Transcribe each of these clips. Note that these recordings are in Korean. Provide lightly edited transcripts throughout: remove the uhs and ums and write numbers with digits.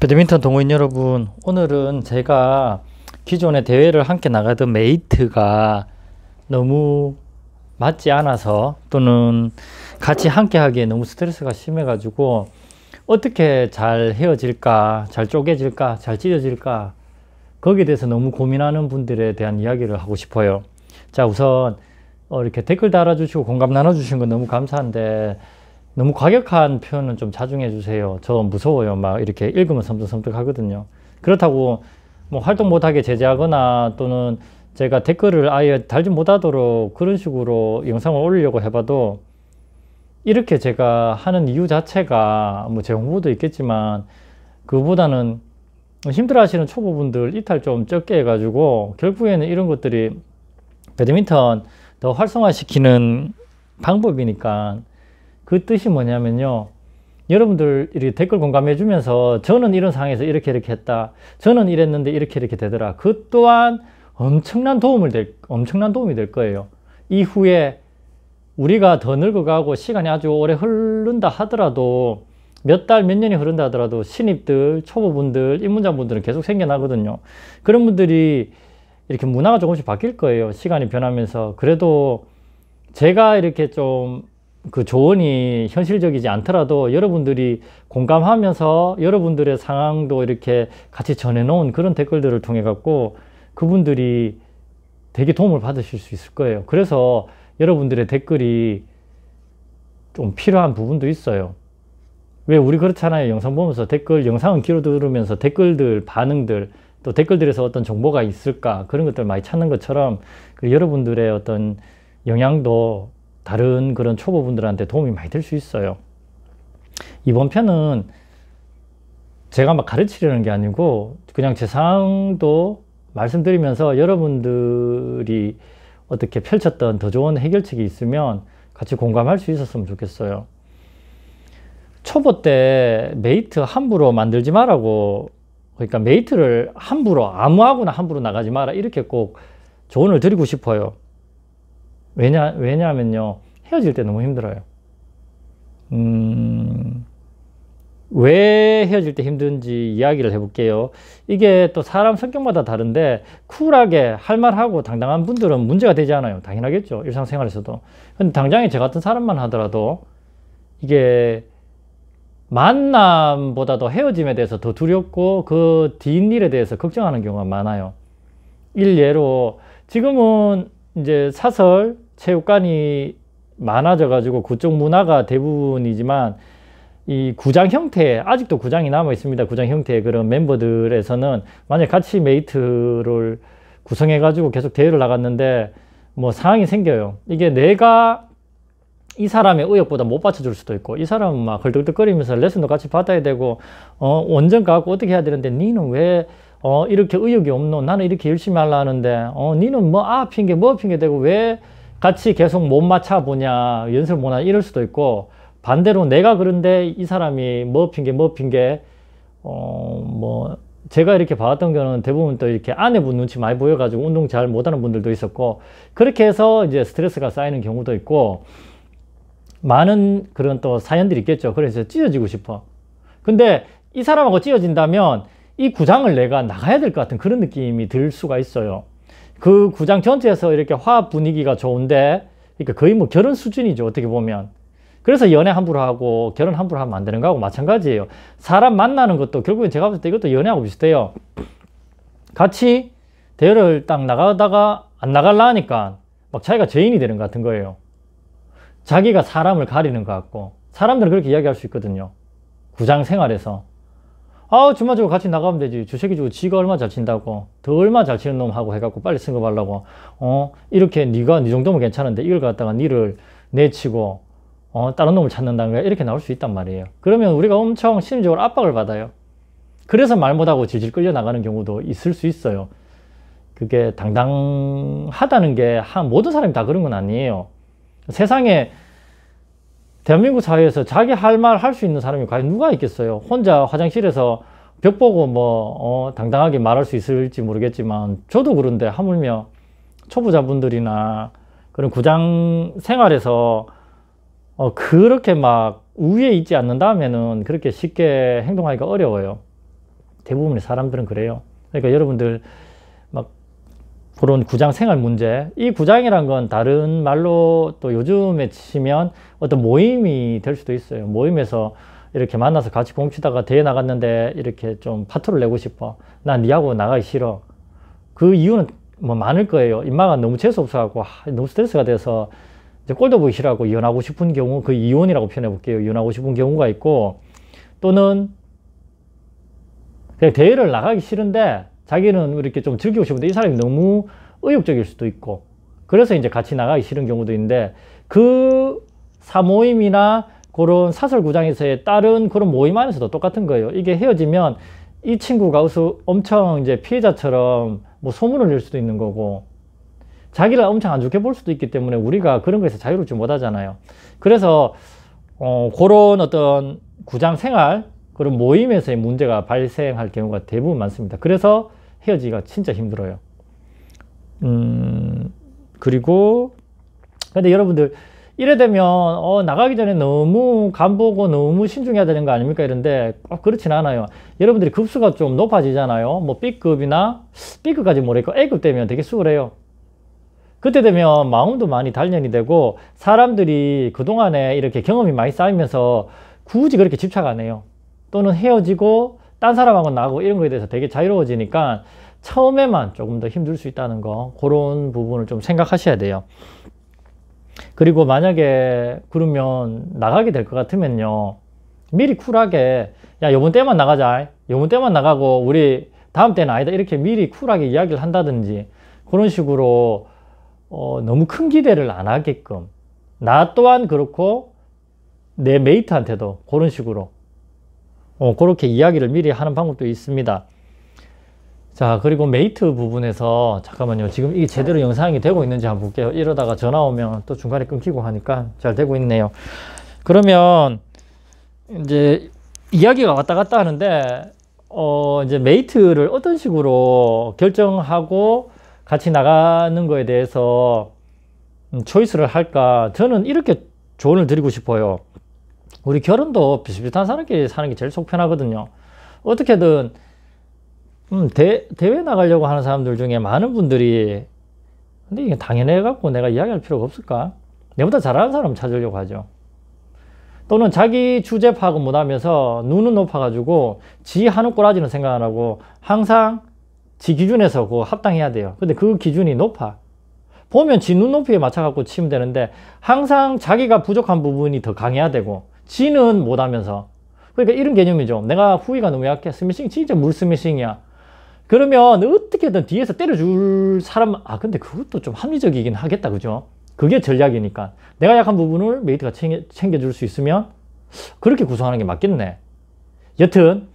배드민턴 동호인 여러분, 오늘은 제가 기존에 대회를 함께 나가던 메이트가 너무 맞지 않아서, 또는 같이 함께 하기에 너무 스트레스가 심해가지고 어떻게 잘 헤어질까, 잘 쪼개질까, 잘 찢어질까, 거기에 대해서 너무 고민하는 분들에 대한 이야기를 하고 싶어요. 자, 우선 이렇게 댓글 달아주시고 공감 나눠주신 건 너무 감사한데, 너무 과격한 표현은 좀 자중해 주세요. 저 무서워요. 막 이렇게 읽으면 섬뜩섬뜩 하거든요. 그렇다고 뭐 활동 못하게 제재하거나, 또는 제가 댓글을 아예 달지 못하도록 그런 식으로 영상을 올리려고 해봐도, 이렇게 제가 하는 이유 자체가 뭐 제 홍보도 있겠지만, 그보다는 힘들어 하시는 초보분들 이탈 좀 적게 해가지고, 결국에는 이런 것들이 배드민턴 더 활성화시키는 방법이니까. 그 뜻이 뭐냐면요, 여러분들 이렇게 댓글 공감해 주면서 저는 이런 상황에서 이렇게 했다, 저는 이랬는데 이렇게 되더라, 그 또한 엄청난 도움이 될 거예요. 이후에 우리가 더 늙어가고 시간이 아주 오래 흐른다 하더라도, 몇 달, 몇 년이 흐른다 하더라도 신입들, 초보분들, 입문자분들은 계속 생겨나거든요. 그런 분들이 이렇게 문화가 조금씩 바뀔 거예요. 시간이 변하면서. 그래도 제가 이렇게 좀 그 조언이 현실적이지 않더라도 여러분들이 공감하면서 여러분들의 상황도 이렇게 같이 전해놓은 그런 댓글들을 통해 갖고 그분들이 되게 도움을 받으실 수 있을 거예요. 그래서 여러분들의 댓글이 좀 필요한 부분도 있어요. 왜 우리 그렇잖아요. 영상 보면서 영상은 귀로 들으면서 댓글들, 반응들, 또 댓글들에서 어떤 정보가 있을까, 그런 것들 많이 찾는 것처럼, 여러분들의 어떤 영향도 다른 그런 초보분들한테 도움이 많이 될 수 있어요. 이번 편은 제가 막 가르치려는 게 아니고 그냥 제 상황도 말씀드리면서 여러분들이 어떻게 펼쳤던 더 좋은 해결책이 있으면 같이 공감할 수 있었으면 좋겠어요. 초보 때 메이트 함부로 만들지 말라고, 그러니까 메이트를 함부로, 아무하고나 함부로 나가지 마라, 이렇게 꼭 조언을 드리고 싶어요. 왜냐하면요, 헤어질 때 너무 힘들어요. 왜 헤어질 때 힘든지 이야기를 해볼게요. 이게 또 사람 성격마다 다른데, 쿨하게 할 말하고 당당한 분들은 문제가 되지 않아요. 당연하겠죠, 일상생활에서도. 근데 당장에 저 같은 사람만 하더라도 이게 만남보다도 헤어짐에 대해서 더 두렵고 그 뒷일에 대해서 걱정하는 경우가 많아요. 일례로 지금은 이제 사설 체육관이 많아져 가지고 그쪽 문화가 대부분이지만, 이 구장 형태, 아직도 구장이 남아 있습니다. 구장 형태의 그런 멤버들에서는 만약 같이 메이트를 구성해 가지고 계속 대회를 나갔는데 뭐 상황이 생겨요. 이게 내가 이 사람의 의욕보다 못 받쳐줄 수도 있고, 이 사람은 막 헐떡떡거리면서 레슨도 같이 받아야 되고, 원전 가고 어떻게 해야 되는데, 니는 왜 이렇게 의욕이 없노? 나는 이렇게 열심히 하려 하는데, 니는 뭐 핑계 뭐 핑계 대고 왜 같이 계속 못 맞춰 보냐, 연습을 못 하냐, 이럴 수도 있고, 반대로 내가 그런데 이 사람이 뭐 핑계 뭐 제가 이렇게 봐왔던 경우는 대부분 또 이렇게 아내분 눈치 많이 보여가지고 운동 잘 못하는 분들도 있었고, 그렇게 해서 이제 스트레스가 쌓이는 경우도 있고, 많은 그런 또 사연들이 있겠죠. 그래서 찢어지고 싶어. 근데 이 사람하고 찢어진다면 이 구장을 내가 나가야 될 것 같은 그런 느낌이 들 수가 있어요. 그 구장 전체에서 이렇게 화합 분위기가 좋은데, 그러니까 거의 뭐 결혼 수준이죠, 어떻게 보면. 그래서 연애 함부로 하고 결혼 함부로 하면 안 되는 거하고 마찬가지예요. 사람 만나는 것도 결국엔 제가 봤을 때 이것도 연애하고 비슷해요. 같이 대회를 딱 나가다가 안 나갈라 하니까 막 자기가 죄인이 되는 것 같은 거예요. 자기가 사람을 가리는 것 같고. 사람들은 그렇게 이야기할 수 있거든요. 구장 생활에서. 주말 주고 같이 나가면 되지. 주새끼 주고 지가 얼마 잘 친다고. 더 얼마 잘 치는 놈하고 해갖고 빨리 승급하려고. 이렇게 네가 네 정도면 괜찮은데 이걸 갖다가 니를 내치고 다른 놈을 찾는다는 거야. 이렇게 나올 수 있단 말이에요. 그러면 우리가 엄청 심리적으로 압박을 받아요. 그래서 말 못하고 질질 끌려 나가는 경우도 있을 수 있어요. 그게 당당하다는 게 모든 사람이 다 그런 건 아니에요. 세상에 대한민국 사회에서 자기 할 말 할 수 있는 사람이 과연 누가 있겠어요? 혼자 화장실에서 벽 보고 당당하게 말할 수 있을지 모르겠지만, 저도 그런데 하물며 초보자분들이나 그런 구장 생활에서 그렇게 막 우위에 있지 않는다면은 그렇게 쉽게 행동하기가 어려워요. 대부분의 사람들은 그래요. 그러니까 여러분들 막 그런 구장 생활 문제, 이 구장이란 건 다른 말로 또 요즘에 치면 어떤 모임이 될 수도 있어요. 모임에서 이렇게 만나서 같이 공치다가 대회 나갔는데 이렇게 좀 파토를 내고 싶어. 난 니하고 나가기 싫어. 그 이유는 뭐 많을 거예요. 인마가 너무 재수 없어갖고 너무 스트레스가 돼서 이제 꼴도 보기 싫어하고 이혼하고 싶은 경우, 그 이혼이라고 표현해 볼게요. 이혼하고 싶은 경우가 있고, 또는 그냥 대회를 나가기 싫은데 자기는 이렇게 좀 즐기고 싶은데 이 사람이 너무 의욕적일 수도 있고, 그래서 이제 같이 나가기 싫은 경우도 있는데, 그 사모임이나 그런 사설구장에서의 다른 그런 모임 안에서도 똑같은 거예요. 이게 헤어지면 이 친구가 엄청 이제 피해자처럼 뭐 소문을 낼 수도 있는 거고, 자기를 엄청 안 좋게 볼 수도 있기 때문에 우리가 그런 거에서 자유롭지 못하잖아요. 그래서 그런 어떤 구장 생활, 그런 모임에서의 문제가 발생할 경우가 대부분 많습니다. 그래서 헤어지기가 진짜 힘들어요. 그리고 근데 여러분들 이래 되면 나가기 전에 너무 간보고 너무 신중해야 되는 거 아닙니까? 이런데 꼭 그렇진 않아요. 여러분들이 급수가 좀 높아지잖아요. 뭐 B급이나 B급까지 모르겠고 A급 되면 되게 수월해요. 그때 되면 마음도 많이 단련이 되고, 사람들이 그동안에 이렇게 경험이 많이 쌓이면서 굳이 그렇게 집착 안 해요. 또는 헤어지고 딴 사람하고 나가고 이런 거에 대해서 되게 자유로워지니까 처음에만 조금 더 힘들 수 있다는 거, 그런 부분을 좀 생각하셔야 돼요. 그리고 만약에 그러면 나가게 될 것 같으면요, 미리 쿨하게 야 요번 때만 나가자, 요번 때만 나가고 우리 다음 때는 아니다, 이렇게 미리 쿨하게 이야기를 한다든지, 그런 식으로 너무 큰 기대를 안 하게끔, 나 또한 그렇고 내 메이트한테도 그런 식으로 그렇게 이야기를 미리 하는 방법도 있습니다. 자, 그리고 메이트 부분에서 잠깐만요. 지금 이게 제대로 영상이 되고 있는지 한번 볼게요. 이러다가 전화 오면 또 중간에 끊기고 하니까 잘 되고 있네요. 그러면 이제 이야기가 왔다 갔다 하는데 이제 메이트를 어떤 식으로 결정하고 같이 나가는 거에 대해서 초이스를 할까? 저는 이렇게 조언을 드리고 싶어요. 우리 결혼도 비슷비슷한 사람끼리 사는 게 제일 속 편하거든요. 어떻게든 대회 나가려고 하는 사람들 중에 많은 분들이, 근데 이게 당연해 갖고 내가 이야기할 필요가 없을까? 내보다 잘하는 사람 찾으려고 하죠. 또는 자기 주제 파악을 못하면서 눈은 높아가지고 지 하는 꼬라지는 생각 안 하고 항상 지 기준에서 그거 합당해야 돼요. 근데 그 기준이 높아. 보면 지 눈높이에 맞춰갖고 치면 되는데 항상 자기가 부족한 부분이 더 강해야 되고 지는 못하면서, 그러니까 이런 개념이죠. 내가 후위가 너무 약해. 스매싱 진짜 물 스매싱이야. 그러면 어떻게든 뒤에서 때려줄 사람, 근데 그것도 좀 합리적이긴 하겠다. 그죠? 그게 전략이니까. 내가 약한 부분을 메이트가 챙겨줄 수 있으면 그렇게 구성하는 게 맞겠네. 여튼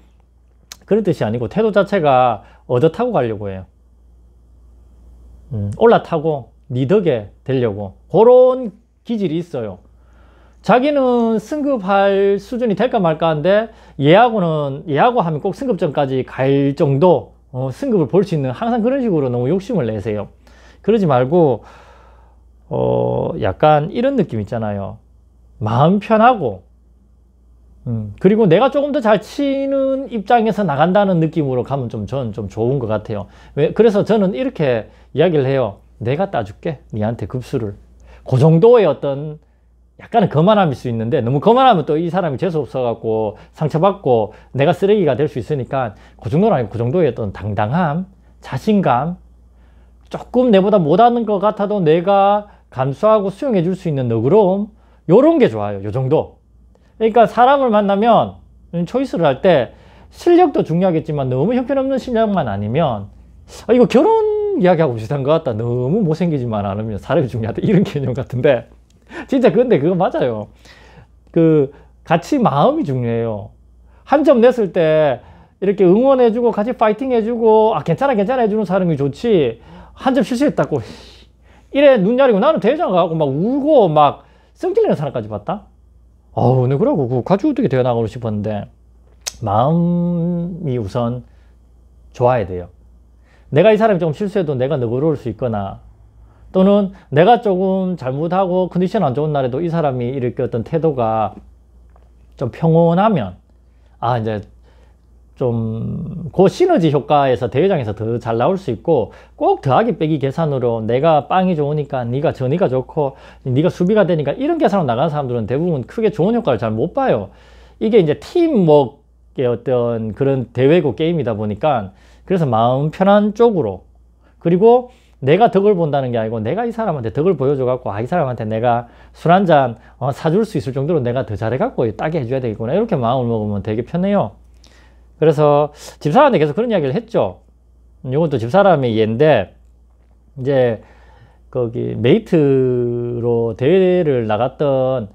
그런 뜻이 아니고 태도 자체가 얻어타고 가려고 해요. 올라타고 니 덕에 되려고, 그런 기질이 있어요. 자기는 승급할 수준이 될까 말까 한데 얘하고 하면 꼭 승급전까지 갈 정도 승급을 볼 수 있는, 항상 그런 식으로 너무 욕심을 내세요. 그러지 말고 약간 이런 느낌 있잖아요. 마음 편하고 그리고 내가 조금 더 잘 치는 입장에서 나간다는 느낌으로 가면 저는 좀 좋은 것 같아요. 그래서 저는 이렇게 이야기를 해요. 내가 따줄게, 니한테 급수를. 그 정도의 어떤 약간은 거만함일 수 있는데, 너무 거만하면 또 이 사람이 재수 없어갖고 상처받고 내가 쓰레기가 될 수 있으니까, 그 정도는 아니고 그 정도의 어떤 당당함, 자신감, 조금 내보다 못하는 것 같아도 내가 감수하고 수용해 줄 수 있는 너그러움, 요런 게 좋아요. 요 정도. 그러니까 사람을 만나면 초이스를 할 때 실력도 중요하겠지만 너무 형편없는 실력만 아니면 이거 결혼 이야기하고 비슷한 것 같다. 너무 못생기지만 않으면 사람이 중요하다. 이런 개념 같은데 진짜 근데 그거 맞아요. 같이 마음이 중요해요. 한 점 냈을 때 이렇게 응원해주고 같이 파이팅 해주고 괜찮아 해주는 사람이 좋지, 한 점 실수했다고 이래 눈 야리고, 나는 대회장 가고 막 울고 막 성질내는 사람까지 봤다. 근데 그러고 같이 어떻게 대회 나가고 싶었는데, 마음이 우선 좋아야 돼요. 내가 이 사람이 조금 실수해도 내가 너그러울 수 있거나, 또는 내가 조금 잘못하고 컨디션 안 좋은 날에도 이 사람이 이렇게 어떤 태도가 좀 평온하면, 이제 좀 그 시너지 효과에서 대회장에서 더 잘 나올 수 있고, 꼭 더하기 빼기 계산으로 내가 빵이 좋으니까 네가 전이가 좋고 네가 수비가 되니까 이런 계산으로 나가는 사람들은 대부분 크게 좋은 효과를 잘 못 봐요. 이게 이제 팀워크의 어떤 그런 대회고 게임이다 보니까, 그래서 마음 편한 쪽으로, 그리고 내가 덕을 본다는 게 아니고 내가 이 사람한테 덕을 보여줘 갖고, 아, 이 사람한테 내가 술 한 잔 사줄 수 있을 정도로 내가 더 잘해 갖고 따게 해줘야 되겠구나, 이렇게 마음을 먹으면 되게 편해요. 그래서 집사람한테 계속 그런 이야기를 했죠. 이것도 집사람의 예인데, 이제 거기 메이트로 대회를 나갔던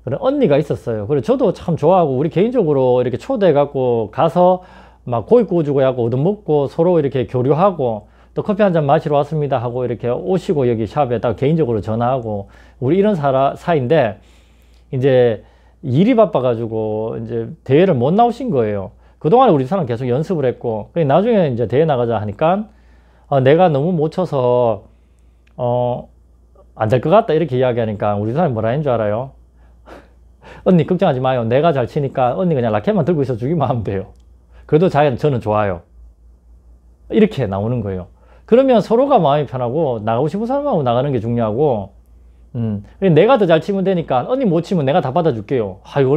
그런 언니가 있었어요. 그래서 저도 참 좋아하고, 우리 개인적으로 이렇게 초대해 갖고 가서 막 고기 구워주고 하고 얻어먹고 서로 이렇게 교류하고, 또 커피 한 잔 마시러 왔습니다 하고 이렇게 오시고 여기 샵에다가 개인적으로 전화하고, 우리 이런 사이인데, 이제 일이 바빠가지고 이제 대회를 못 나오신 거예요. 그동안에 우리 사람 계속 연습을 했고, 나중에 이제 대회 나가자 하니까 내가 너무 못 쳐서 안 될 것 같다 이렇게 이야기하니까, 우리 사람이 뭐라 했는 줄 알아요? 언니 걱정하지 마요. 내가 잘 치니까 언니 그냥 라켓만 들고 있어 주기만 하면 돼요. 그래도 저는 좋아요. 이렇게 나오는 거예요. 그러면 서로가 마음이 편하고, 나가고 싶은 사람하고 나가는 게 중요하고, 내가 더 잘 치면 되니까 언니 못 치면 내가 다 받아줄게요. 아유,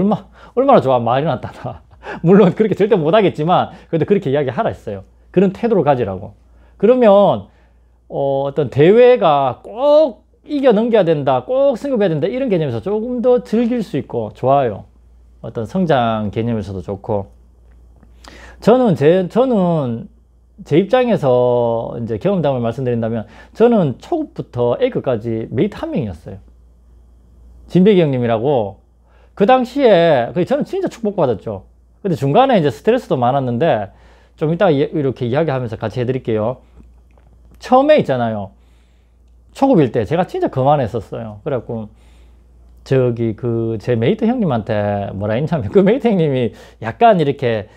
얼마나 좋아. 말이 낫다. 물론 그렇게 절대 못하겠지만, 그래도 그렇게 이야기하라 했어요. 그런 태도로 가지라고. 그러면 어떤 대회가 꼭 이겨 넘겨야 된다, 꼭 승급해야 된다, 이런 개념에서 조금 더 즐길 수 있고 좋아요. 어떤 성장 개념에서도 좋고. 저는 제 입장에서 이제 경험담을 말씀드린다면, 저는 초급부터 A급까지 메이트 한 명이었어요. 진백이 형님이라고. 그 당시에 저는 진짜 축복받았죠. 근데 중간에 이제 스트레스도 많았는데, 좀 이따 이렇게 이야기하면서 같이 해드릴게요. 처음에 있잖아요, 초급일 때 제가 진짜 거만했었어요. 그래갖고 제 메이트 형님한테 뭐라 했냐면, 그 메이트 형님이 약간 이렇게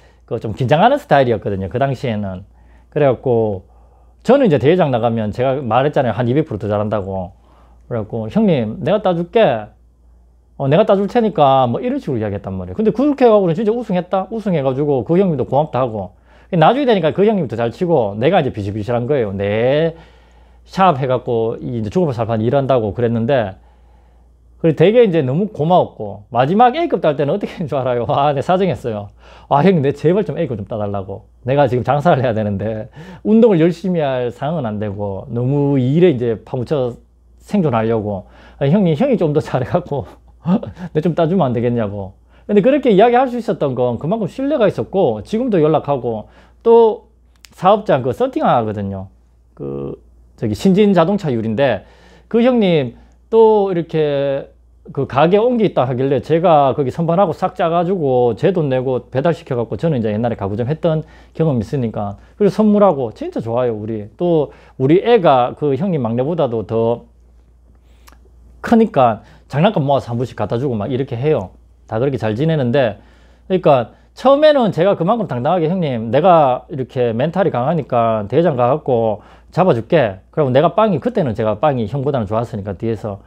좀 긴장하는 스타일이었거든요, 그 당시에는. 그래갖고 저는 이제 대회장 나가면 제가 말했잖아요, 한 200%더 잘한다고. 그래갖고 형님 내가 따줄게, 내가 따줄 테니까 뭐 이런 식으로 이야기했단 말이에요. 근데 그렇게 해가지고 진짜 우승해가지고 그 형님도 고맙다 하고, 나중에 되니까 그 형님이 더 잘 치고 내가 이제 비실비실한 거예요. 내 샵 해갖고 이제 죽어볼 살판 일한다고 그랬는데, 그리고 되게 이제 너무 고마웠고, 마지막 A급 딸 때는 어떻게 했는 줄 알아요? 내 사정했어요. 형님 내 제발 좀 A급 좀 따달라고. 내가 지금 장사를 해야 되는데 운동을 열심히 할 상황은 안 되고, 너무 일에 이제 파묻혀 생존하려고. 형이 좀 더 잘해갖고 내 좀 따주면 안 되겠냐고. 근데 그렇게 이야기할 수 있었던 건 그만큼 신뢰가 있었고, 지금도 연락하고, 또 사업장 썬팅 하거든요. 신진 자동차 율인데, 그 형님 또 이렇게 가게 옮기 있다 하길래 제가 거기 선반하고 싹 짜가지고 제 돈 내고 배달시켜갖고, 저는 이제 옛날에 가구점 했던 경험이 있으니까, 그리고 선물하고 진짜 좋아요. 우리 애가 그 형님 막내보다도 더 크니까 장난감 모아서 한 번씩 갖다 주고 막 이렇게 해요. 다 그렇게 잘 지내는데, 그러니까 처음에는 제가 그만큼 당당하게, 형님 내가 이렇게 멘탈이 강하니까 대회장 가갖고 잡아줄게. 그리고 그때는 제가 빵이 형보다는 좋았으니까 뒤에서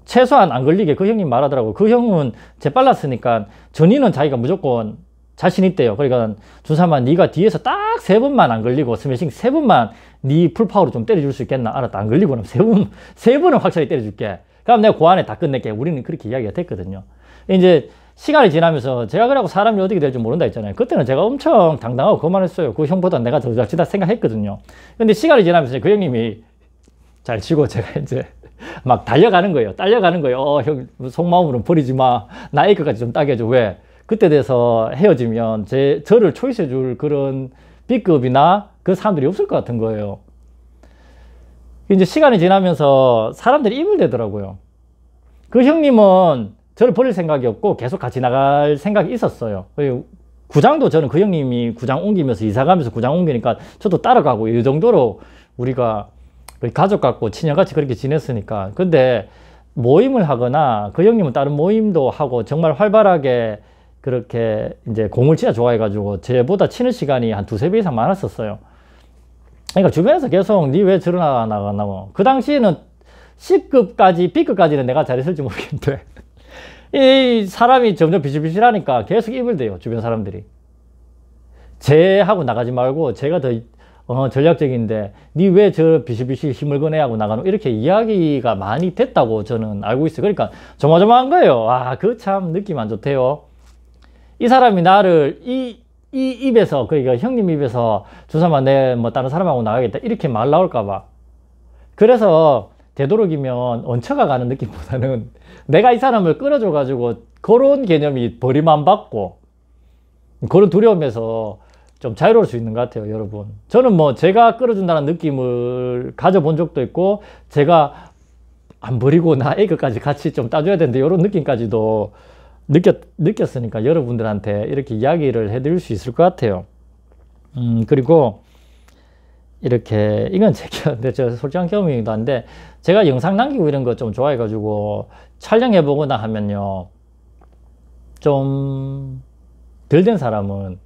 최소한 안 걸리게, 그 형님 말하더라고. 그 형은 재빨랐으니까 전이는 자기가 무조건 자신 있대요. 그러니까 준삼아 네가 뒤에서 딱 3번만 안 걸리고 스매싱 3번만 네 풀파워로 좀 때려줄 수 있겠나? 알았다. 안 걸리고 그럼 3번은 확실히 때려줄게. 그럼 내가 그 안에 다 끝낼게. 우리는 그렇게 이야기가 됐거든요. 이제 시간이 지나면서 제가 그러고 사람이 어떻게 될지 모른다 했잖아요. 그때는 제가 엄청 당당하고 그만했어요. 그 형보다 내가 더 잘 치다 생각했거든요. 근데 시간이 지나면서 그 형님이 잘 치고 제가 이제 막 달려가는 거예요. 형 속마음으로 버리지 마. 나 A급까지 좀 따게 해줘. 왜? 그때 돼서 헤어지면 저를 초이스해 줄 그런 B급이나 그 사람들이 없을 것 같은 거예요. 이제 시간이 지나면서 사람들이 입을 대더라고요. 그 형님은 저를 버릴 생각이 없고 계속 같이 나갈 생각이 있었어요. 구장도 저는 그 형님이 구장 옮기면서 이사 가면서 구장 옮기니까 저도 따라가고, 이 정도로 우리가 가족 같고 친형같이 그렇게 지냈으니까. 근데 모임을 하거나 그 형님은 다른 모임도 하고 정말 활발하게 그렇게 이제 공을 진짜 좋아해가지고 저보다 치는 시간이 한 2~3배 이상 많았었어요. 그러니까 주변에서 계속 니 왜 저러나 나가나. 그 당시에는 C급까지 B급까지는 내가 잘했을지 모르겠는데 이 사람이 점점 비실비실하니까 계속 입을 대요, 주변 사람들이. 쟤하고 나가지 말고 제가 더 전략적인데 니 왜 저 비실비실 힘을 거네 하고 나가노, 이렇게 이야기가 많이 됐다고 저는 알고 있어요. 그러니까 조마조마한 거예요. 아, 그 참 느낌 안 좋대요. 이 사람이 나를 이 입에서, 그러니까 형님 입에서 주사만 내 뭐 다른 사람하고 나가겠다 이렇게 말 나올까 봐. 그래서 되도록이면 얹혀가 가는 느낌보다는 내가 이 사람을 끌어줘 가지고 그런 개념이 버림 안 받고 그런 두려움에서 좀 자유로울 수 있는 것 같아요, 여러분. 저는 뭐 제가 끌어준다는 느낌을 가져본 적도 있고, 제가 안 버리고 나 애교까지 같이 좀 따줘야 되는데 이런 느낌까지도 느꼈으니까 여러분들한테 이렇게 이야기를 해드릴 수 있을 것 같아요. 그리고 이렇게 이건 제 솔직한 경험이기도 한데, 제가 영상 남기고 이런 거 좀 좋아해가지고 촬영해 보거나 하면요, 좀 덜 된 사람은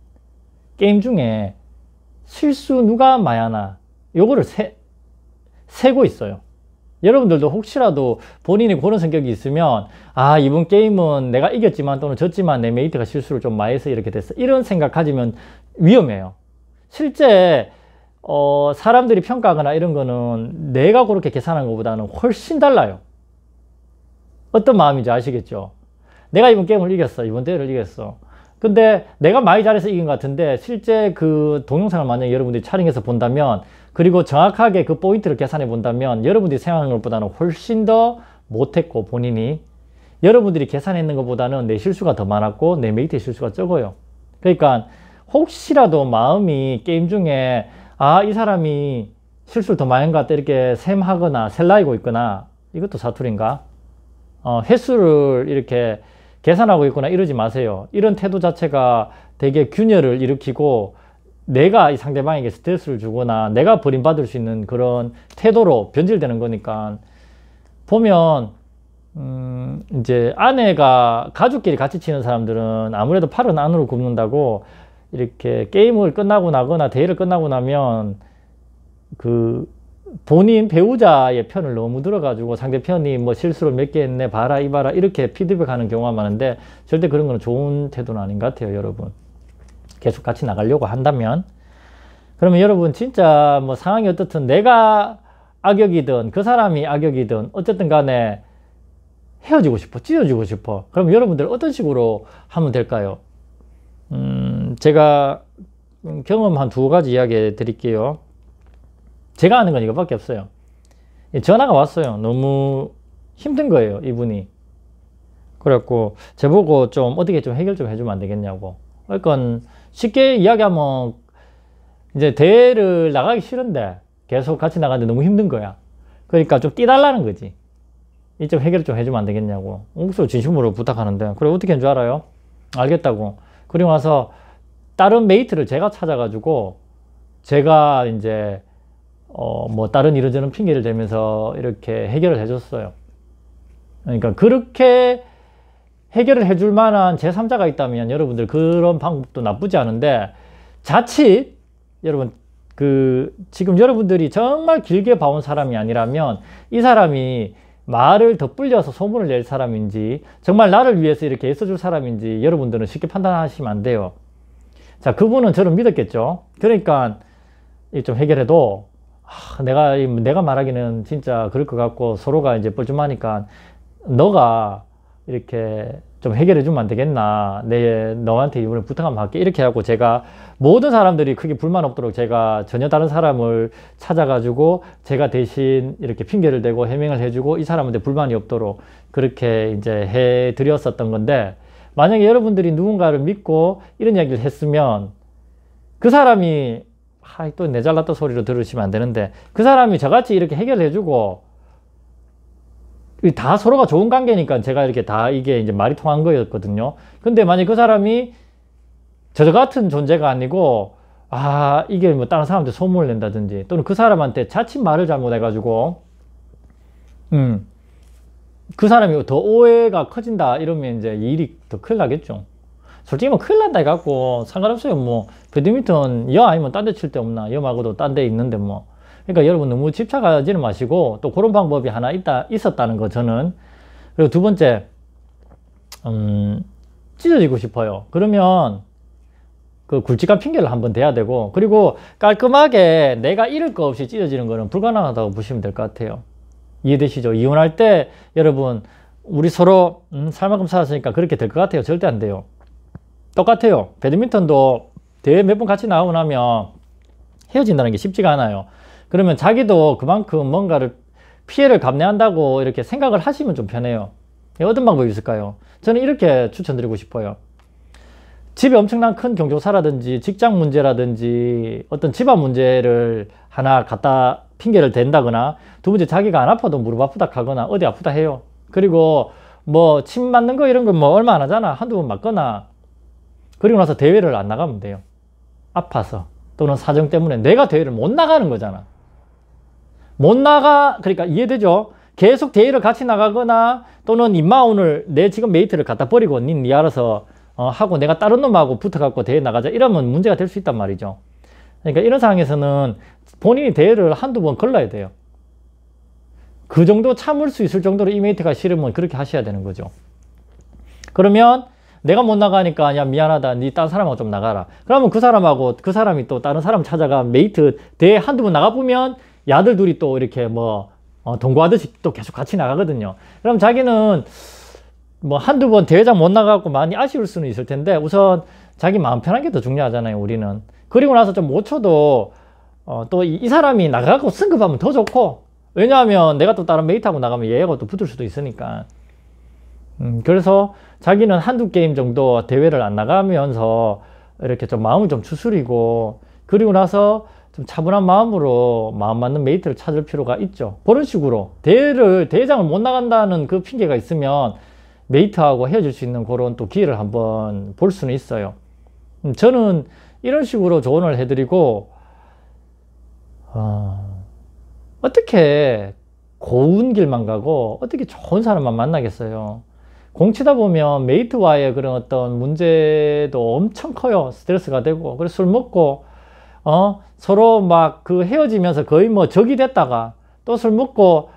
게임 중에 실수 누가 많이 하나 요거를 세고 있어요. 여러분들도 혹시라도 본인이 그런 성격이 있으면, 아, 이번 게임은 내가 이겼지만 또는 졌지만 내 메이트가 실수를 좀 많이 해서 이렇게 됐어, 이런 생각 가지면 위험해요. 실제 사람들이 평가하거나 이런 거는 내가 그렇게 계산한 것보다는 훨씬 달라요. 어떤 마음인지 아시겠죠? 내가 이번 게임을 이겼어, 이번 대회를 이겼어. 근데 내가 많이 잘해서 이긴 것 같은데 실제 그 동영상을 만약에 여러분들이 촬영해서 본다면, 그리고 정확하게 그 포인트를 계산해 본다면 여러분들이 생각하는 것보다는 훨씬 더 못했고, 본인이 여러분들이 계산했는 것보다는 내 실수가 더 많았고 내 메이트의 실수가 적어요. 그러니까 혹시라도 마음이 게임 중에, 아, 이 사람이 실수를 더 많이 한 것 같다 이렇게 셈하거나 셀라이고 있거나, 이것도 사투리인가? 횟수를 이렇게 계산하고 있거나 이러지 마세요. 이런 태도 자체가 되게 균열을 일으키고 내가 이 상대방에게 스트레스를 주거나 내가 버림받을 수 있는 그런 태도로 변질되는 거니까. 보면 이제 아내가 가족끼리 같이 치는 사람들은 아무래도 팔은 안으로 굽는다고, 이렇게 게임을 끝나고 나거나 대회를 끝나고 나면 그 본인 배우자의 편을 너무 들어가지고 상대편이 뭐 실수를 몇 개 했네 봐라 이봐라 이렇게 피드백하는 경우가 많은데, 절대 그런 거는 좋은 태도는 아닌 것 같아요, 여러분. 계속 같이 나가려고 한다면. 그러면 여러분 진짜 뭐 상황이 어떻든 내가 악역이든 그 사람이 악역이든 어쨌든 간에 헤어지고 싶어, 찢어지고 싶어. 그럼 여러분들 어떤 식으로 하면 될까요? 제가 경험 한 2가지 이야기 드릴게요. 제가 아는 건 이거밖에 없어요. 전화가 왔어요. 너무 힘든 거예요, 이분이. 그래갖고 저보고 좀 어떻게 좀 해결 좀 해주면 안 되겠냐고. 그러니까 쉽게 이야기하면 이제 대회를 나가기 싫은데 계속 같이 나가는데 너무 힘든 거야. 그러니까 좀 띄달라는 거지. 이 좀 해결 좀 해주면 안 되겠냐고. 목소리 진심으로 부탁하는데, 그래 어떻게 한 줄 알아요? 알겠다고. 그리고 나서 다른 메이트를 제가 찾아가지고 제가 이제 뭐 다른 이런저런 핑계를 대면서 이렇게 해결을 해줬어요. 그러니까 그렇게 해결을 해줄 만한 제3자가 있다면 여러분들 그런 방법도 나쁘지 않은데, 자칫 여러분 지금 여러분들이 정말 길게 봐온 사람이 아니라면 이 사람이 말을 덧불려서 소문을 낼 사람인지 정말 나를 위해서 이렇게 애써줄 사람인지 여러분들은 쉽게 판단하시면 안 돼요. 자, 그분은 저를 믿었겠죠. 그러니까 좀 해결해도 내가 말하기는 진짜 그럴 것 같고 서로가 이제 뻘쭘하니까 너가 이렇게 좀 해결해 주면 안 되겠나, 너한테 이번에 부탁 한번 할게 이렇게 하고, 제가 모든 사람들이 크게 불만 없도록 제가 전혀 다른 사람을 찾아가지고 제가 대신 이렇게 핑계를 대고 해명을 해주고 이 사람한테 불만이 없도록 그렇게 이제 해드렸었던 건데, 만약에 여러분들이 누군가를 믿고 이런 이야기를 했으면 그 사람이 또 내 잘났다 소리로 들으시면 안 되는데, 그 사람이 저같이 이렇게 해결해주고 다 서로가 좋은 관계니까 제가 이렇게 다 이게 이제 말이 통한 거였거든요. 근데 만약 그 사람이 저 같은 존재가 아니고 이게 뭐 다른 사람한테 소문을 낸다든지 또는 그 사람한테 자칫 말을 잘못해가지고 그 사람이 더 오해가 커진다 이러면 이제 일이 더 큰일 나겠죠. 솔직히 뭐 큰일 난다 해갖고 상관없어요. 뭐 배드민턴 여 아니면 딴 데 칠 데 없나, 여 말고도 딴 데 있는데 뭐. 그러니까 여러분 너무 집착하지는 마시고, 또 그런 방법이 하나 있었다는 거 저는. 그리고 2번째, 찢어지고 싶어요. 그러면 그 굵직한 핑계를 한번 대야 되고, 그리고 깔끔하게 내가 잃을 거 없이 찢어지는 거는 불가능하다고 보시면 될 것 같아요. 이해되시죠? 이혼할 때 여러분 우리 서로 살 만큼 살았으니까 그렇게 될 것 같아요? 절대 안 돼요. 똑같아요. 배드민턴도 대회 몇 번 같이 나오고 나면 헤어진다는 게 쉽지가 않아요. 그러면 자기도 그만큼 뭔가를 피해를 감내한다고 이렇게 생각을 하시면 좀 편해요. 어떤 방법이 있을까요? 저는 이렇게 추천드리고 싶어요. 집에 엄청난 큰 경조사라든지 직장 문제라든지 어떤 집안 문제를 하나 갖다 핑계를 댄다거나, 두 번째 자기가 안 아파도 무릎 아프다 하거나 어디 아프다 해요. 그리고 뭐 침 맞는 거 이런 거 뭐 얼마 안 하잖아. 한두 번 맞거나, 그리고 나서 대회를 안 나가면 돼요. 아파서 또는 사정 때문에 내가 대회를 못 나가는 거잖아. 못 나가, 그러니까 이해되죠? 계속 대회를 같이 나가거나 또는 임마 오늘 내 지금 메이트를 갖다 버리고 니 알아서 하고 내가 다른 놈하고 붙어갖고 대회 나가자, 이러면 문제가 될 수 있단 말이죠. 그러니까 이런 상황에서는 본인이 대회를 한두 번 걸러야 돼요. 그 정도 참을 수 있을 정도로 이 메이트가 싫으면 그렇게 하셔야 되는 거죠. 그러면 내가 못 나가니까 야 미안하다, 니 다른 사람하고 좀 나가라. 그러면 그 사람하고 그 사람이 또 다른 사람 찾아가 메이트 대회 한두 번 나가보면 야들 둘이 또 이렇게 뭐 동거하듯이 또 계속 같이 나가거든요. 그럼 자기는 뭐 한두 번 대회장 못 나가고 많이 아쉬울 수는 있을 텐데, 우선 자기 마음 편한 게 더 중요하잖아요, 우리는. 그리고 나서 좀 못 쳐도 또 이 사람이 나가고 승급하면 더 좋고, 왜냐하면 내가 또 다른 메이트하고 나가면 얘하고 또 붙을 수도 있으니까. 그래서 자기는 한두 게임 정도 대회를 안 나가면서 이렇게 좀 마음을 좀 추스리고, 그리고 나서 좀 차분한 마음으로 마음 맞는 메이트를 찾을 필요가 있죠. 그런 식으로 대회장을 못 나간다는 그 핑계가 있으면 메이트하고 헤어질 수 있는 그런 또 기회를 한번 볼 수는 있어요. 저는 이런 식으로 조언을 해드리고, 어떻게 고운 길만 가고 어떻게 좋은 사람만 만나겠어요. 공치다 보면 메이트와의 그런 어떤 문제도 엄청 커요. 스트레스가 되고, 그래서 술 먹고 서로 막 그 헤어지면서 거의 뭐 적이 됐다가 또 술 먹고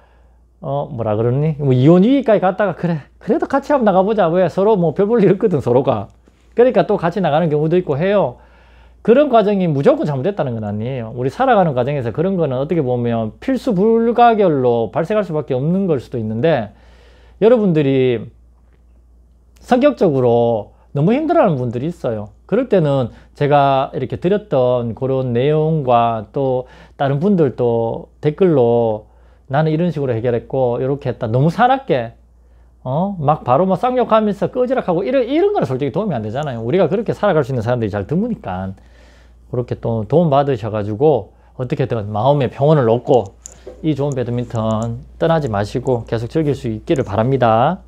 뭐라 그러니 뭐 이혼 위기까지 갔다가 그래도 같이 한번 나가보자, 왜 서로 뭐 별 볼 일 없거든 서로가. 그러니까 또 같이 나가는 경우도 있고 해요. 그런 과정이 무조건 잘못됐다는 건 아니에요. 우리 살아가는 과정에서 그런 거는 어떻게 보면 필수 불가결로 발생할 수밖에 없는 걸 수도 있는데, 여러분들이 성격적으로 너무 힘들어하는 분들이 있어요. 그럴 때는 제가 이렇게 드렸던 그런 내용과 또 다른 분들도 댓글로 나는 이런 식으로 해결했고 이렇게 했다, 너무 사납게 막 바로 막 쌍욕하면서 끄지락하고 이런 거는 솔직히 도움이 안 되잖아요. 우리가 그렇게 살아갈 수 있는 사람들이 잘 드무니까 그렇게 또 도움 받으셔가지고 어떻게든 마음의 평온을 얻고 이 좋은 배드민턴 떠나지 마시고 계속 즐길 수 있기를 바랍니다.